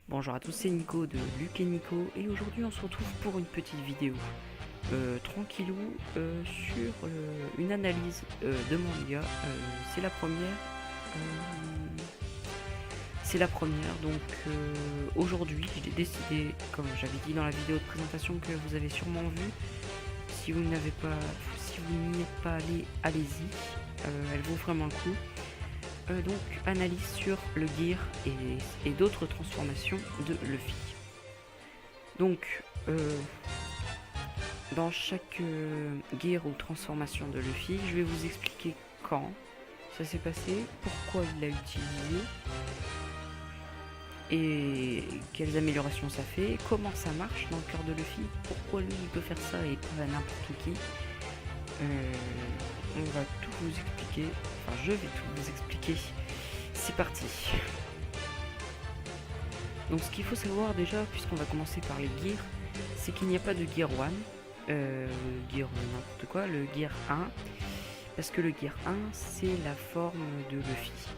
Bonjour à tous, c'est Nico de Luc et Nico et aujourd'hui on se retrouve pour une petite vidéo tranquillou sur une analyse de manga. C'est la première. euh, donc aujourd'hui j'ai décidé, comme j'avais dit dans la vidéo de présentation que vous avez sûrement vu, si vous n'avez pas, si vous n'y êtes pas allé, allez-y, elle vaut vraiment le coup. Donc analyse sur le gear et d'autres transformations de Luffy. Donc dans chaque gear ou transformation de Luffy, je vais vous expliquer quand ça s'est passé, pourquoi il l'a utilisé et quelles améliorations ça fait, comment ça marche dans le cœur de Luffy, pourquoi lui il peut faire ça et pas n'importe qui. On va tout vous expliquer, enfin je vais tout vous expliquer. C'est parti. Donc ce qu'il faut savoir déjà, puisqu'on va commencer par les gears, c'est qu'il n'y a pas de gear 1, gear n'importe quoi, le gear 1, parce que le gear 1 c'est la forme de Luffy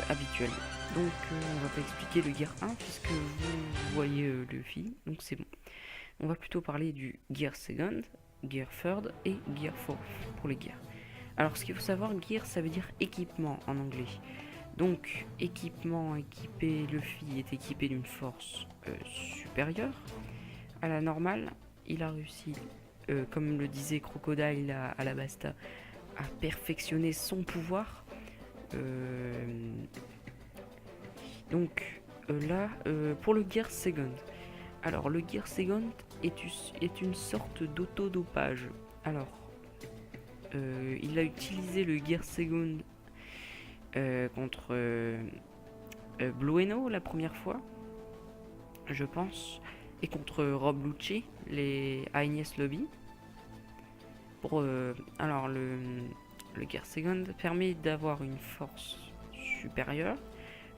habituelle. Donc on va pas expliquer le gear 1 puisque vous voyez Luffy, donc c'est bon. On va plutôt parler du gear second, gear third et gear fourth pour les gears. Alors ce qu'il faut savoir, gear ça veut dire équipement en anglais. Donc équipement équipé, Luffy est équipé d'une force supérieure à la normale. Il a réussi, comme le disait Crocodile à la Basta, à perfectionner son pouvoir. Donc là, pour le Gear Second. Alors le Gear Second est une sorte d'autodopage. Alors, il a utilisé le Gear Second contre Blueno la première fois, je pense, et contre Rob Lucci, les Agnès Lobby. Alors le Gear Second permet d'avoir une force supérieure,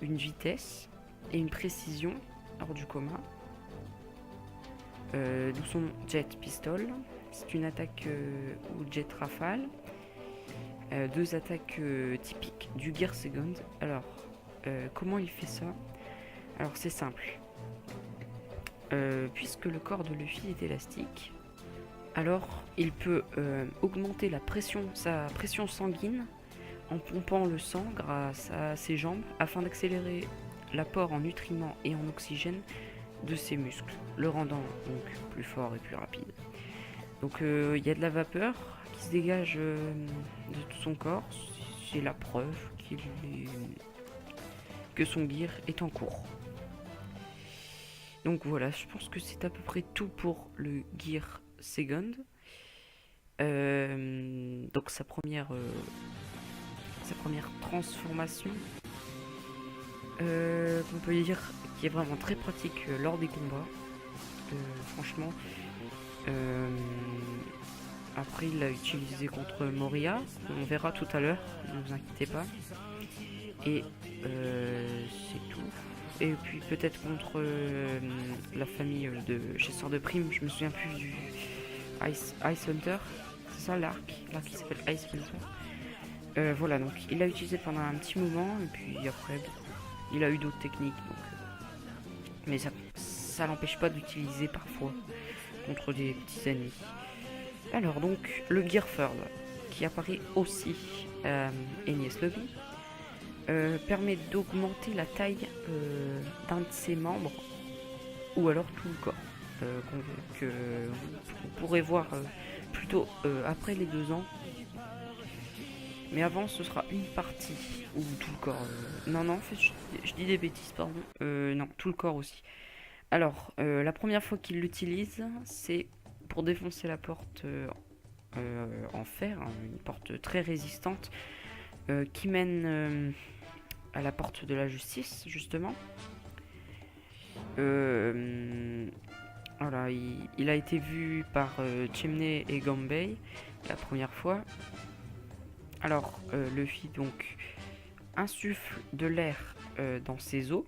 une vitesse et une précision hors du commun. D'où son Jet Pistol. C'est une attaque ou Jet Rafale. Deux attaques typiques du Gear Second. Alors, comment il fait ça? Alors c'est simple. Puisque le corps de Luffy est élastique, alors il peut augmenter sa pression sanguine en pompant le sang grâce à ses jambes afin d'accélérer l'apport en nutriments et en oxygène de ses muscles, le rendant donc plus fort et plus rapide. Donc il y a de la vapeur qui se dégage de tout son corps, c'est la preuve que son gear est en cours. Donc voilà, je pense que c'est à peu près tout pour le Gear Second. Donc sa première transformation, on peut dire qui est vraiment très pratique lors des combats. Franchement. Après il l'a utilisé contre Moria, on verra tout à l'heure, ne vous inquiétez pas. Et c'est tout. Et puis peut-être contre la famille de chasseurs de primes, je me souviens plus du Ice Hunter, c'est ça l'arc qui s'appelle Ice Hunter. Voilà, donc il l'a utilisé pendant un petit moment, et puis après il a eu d'autres techniques, mais ça l'empêche pas d'utiliser parfois contre des petits ennemis. Alors donc le Gear Third, qui apparaît aussi à Enies Lobby, permet d'augmenter la taille d'un de ses membres ou alors tout le corps, que vous pourrez voir plutôt après les 2 ans. Mais avant ce sera une partie ou tout le corps. Non, en fait je dis des bêtises, pardon. Non, tout le corps aussi. Alors la première fois qu'il l'utilise, c'est pour défoncer la porte en fer, hein, une porte très résistante qui mène à la porte de la justice, justement. Voilà, il a été vu par Chimney et Gambay la première fois. Alors, Luffy donc insuffle de l'air dans ses os,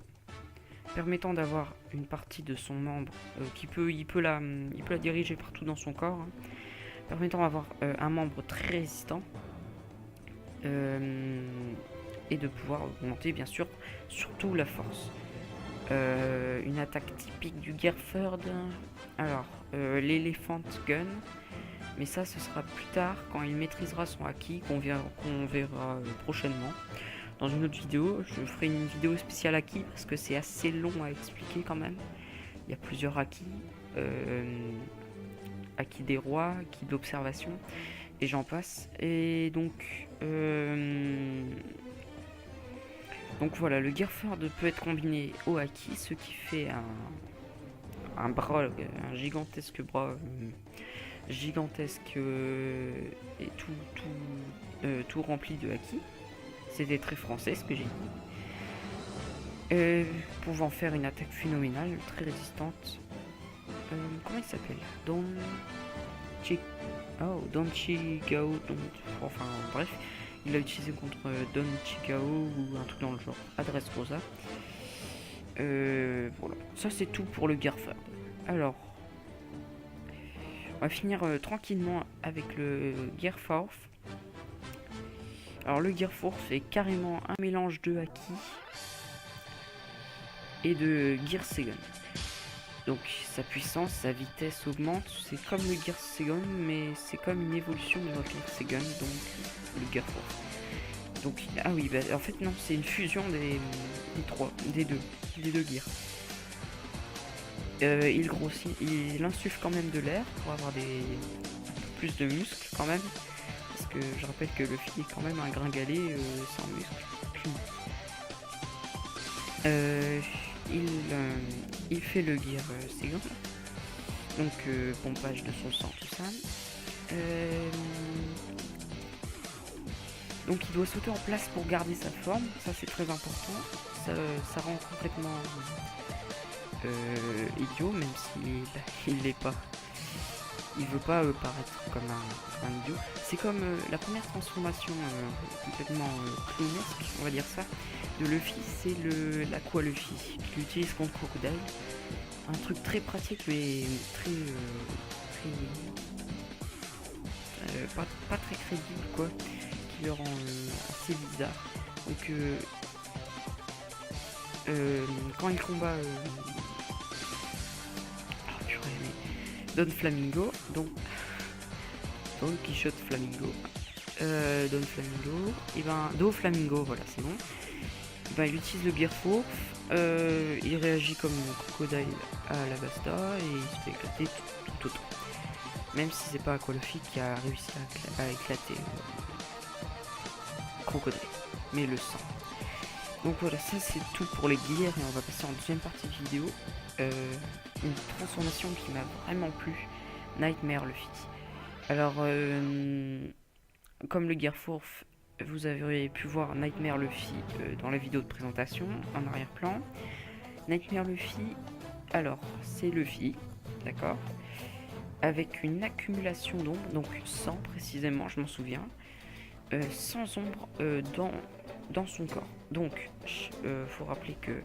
permettant d'avoir une partie de son membre il peut la diriger partout dans son corps, hein, permettant d'avoir un membre très résistant. Et de pouvoir augmenter bien sûr surtout la force. Une attaque typique du Gearford. Alors, l'Elephant Gun. Mais ça, ce sera plus tard, quand il maîtrisera son haki, qu'on verra prochainement. Dans une autre vidéo, je ferai une vidéo spéciale haki, parce que c'est assez long à expliquer quand même. Il y a plusieurs haki. Haki des rois, haki d'observation, et j'en passe. Et donc... donc voilà, le Gearford peut être combiné au haki, ce qui fait un bras, un gigantesque bras, gigantesque et tout rempli de haki. C'était très français ce que j'ai dit. Pouvant faire une attaque phénoménale, très résistante. Comment il s'appelle? Don Chigao. Enfin bref. Il l'a utilisé contre Don Chigao ou un truc dans le genre. Adresse Rosa. Voilà. Ça c'est tout pour le Gearford. Alors, on va finir tranquillement avec le Gearforce. Alors le Gearforce est carrément un mélange de haki et de Gearsegon. Donc sa puissance, sa vitesse augmente. C'est comme le Gearsegon, mais c'est comme une évolution de notre Gearsegon, donc le Gearforce. Donc ah oui, bah, en fait non, c'est une fusion des deux gears. Il grossit, il insuffle quand même de l'air pour avoir plus de muscles quand même. Parce que je rappelle que Luffy est quand même un gringalet sans muscles. Il fait le gear Segon. Donc pompage de son sang, tout ça. Donc il doit sauter en place pour garder sa forme. Ça c'est très important. Ça rend complètement idiot, même s'il l'est pas. Il veut pas paraître comme un idiot. C'est comme la première transformation complètement clownesque, on va dire ça, de Luffy, c'est l'Aqua Luffy qu'il utilise contre Crocodile. Un truc très pratique mais pas très crédible quoi, qui le rend assez bizarre. Donc quand il combat Don Flamingo, Don Quichotte Flamingo, Don Flamingo, et ben Do Flamingo, voilà c'est bon. Et ben il utilise le Gearforce, il réagit comme Crocodile à la Basta et il se fait éclater tout autant. Même si c'est pas Aqua Luffy qui a réussi à éclater Crocodile, mais le sang. Donc voilà, ça c'est tout pour les gears et on va passer en deuxième partie de vidéo. Une transformation qui m'a vraiment plu, Nightmare Luffy. Alors, comme le Gearforce, vous avez pu voir Nightmare Luffy dans la vidéo de présentation, en arrière-plan. Nightmare Luffy, alors, c'est Luffy, d'accord, avec une accumulation d'ombre, donc 100 précisément, je m'en souviens, sans ombre dans son corps. Donc, faut rappeler que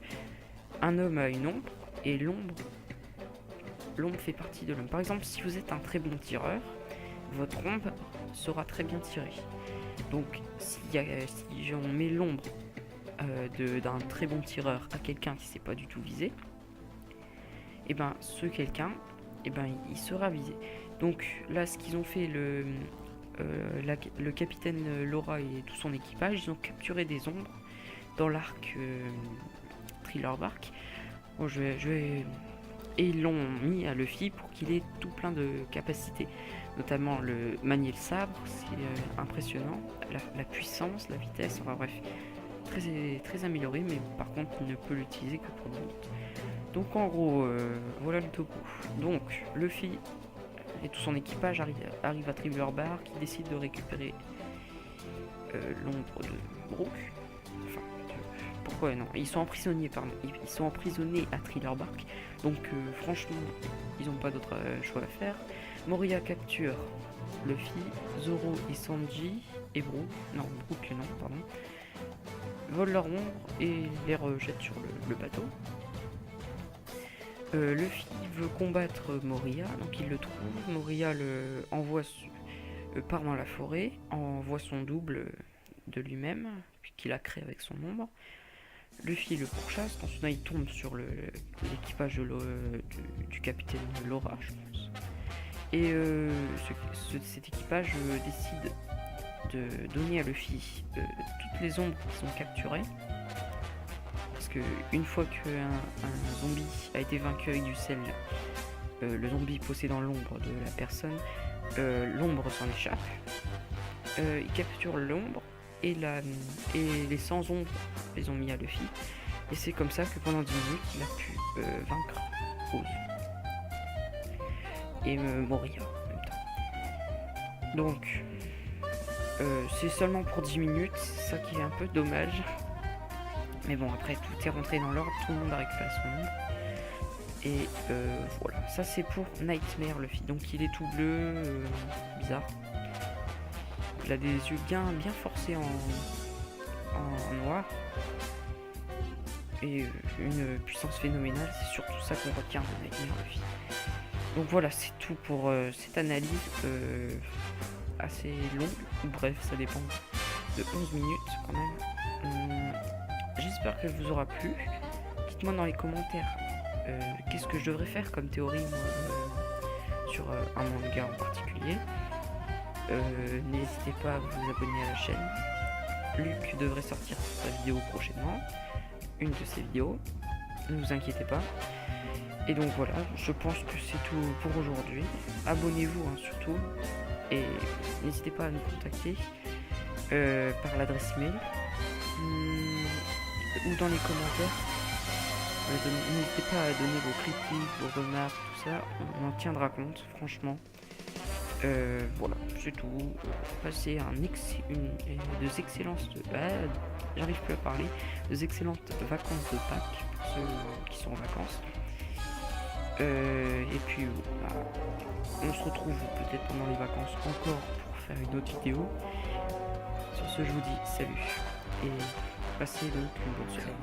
un homme a une ombre, et l'ombre fait partie de l'homme. Par exemple, si vous êtes un très bon tireur, votre ombre sera très bien tirée. Donc, si on met l'ombre d'un très bon tireur à quelqu'un qui ne sait pas du tout viser, et ben ce quelqu'un, et ben il sera visé. Donc là, ce qu'ils ont fait, le capitaine Laura et tout son équipage, ils ont capturé des ombres dans l'arc Thriller Bark. Bon, et ils l'ont mis à Luffy pour qu'il ait tout plein de capacités, notamment le manier le sabre, c'est impressionnant, la puissance, la vitesse, enfin bref, très amélioré, mais par contre il ne peut l'utiliser que pour le but. Donc en gros, voilà le topo. Donc Luffy et tout son équipage arrivent à Thriller Bark, qui décide de récupérer l'ombre de Brook. Enfin, pourquoi non, ils sont emprisonnés, ils sont emprisonnés à Thriller Bark. Donc franchement, ils n'ont pas d'autre choix à faire. Moria capture Luffy, Zoro et Sanji et Brook non, pardon, volent leur ombre et les rejettent sur le bateau. Luffy veut combattre Moria, donc il le trouve. Moria part dans la forêt, envoie son double de lui-même, qu'il a créé avec son ombre. Luffy le pourchasse, quand soudain il tombe sur l'équipage du capitaine Laura, je pense. Et cet équipage décide de donner à Luffy toutes les ombres qui sont capturées. Parce que une fois qu'un zombie a été vaincu avec du sel, le zombie possédant l'ombre de la personne, l'ombre s'en échappe. Il capture l'ombre et les sans ombres les ont mis à Luffy. Et c'est comme ça que pendant 10 minutes, il a pu vaincre Rose. Et Moria en même temps. Donc, c'est seulement pour 10 minutes, c'est ça qui est un peu dommage. Mais bon, après, tout est rentré dans l'ordre, tout le monde a récupéré son ombre. Et voilà, ça c'est pour Nightmare Luffy. Donc il est tout bleu, bizarre. Il a des yeux bien forcés en noir. Et une puissance phénoménale, c'est surtout ça qu'on retient de Nightmare Luffy. Donc voilà, c'est tout pour cette analyse assez longue, ou bref, ça dépend, de 11 minutes quand même. J'espère qu'elle vous aura plu. Dites-moi dans les commentaires qu'est-ce que je devrais faire comme théorie moi, sur un manga en particulier. N'hésitez pas à vous abonner à la chaîne. Luc devrait sortir sa vidéo prochainement, une de ses vidéos, ne vous inquiétez pas. Et donc voilà, je pense que c'est tout pour aujourd'hui. Abonnez-vous hein, surtout, et n'hésitez pas à nous contacter par l'adresse mail ou dans les commentaires. N'hésitez pas à donner vos critiques, vos remarques, tout ça, on en tiendra compte, franchement. Voilà, c'est tout. Passez deux excellentes... j'arrive plus à parler. Deux excellentes vacances de Pâques pour ceux qui sont en vacances. Et puis, on se retrouve peut-être pendant les vacances encore pour faire une autre vidéo. Sur ce, je vous dis salut. Et passez donc une bonne semaine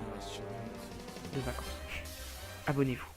de vacances. Abonnez-vous.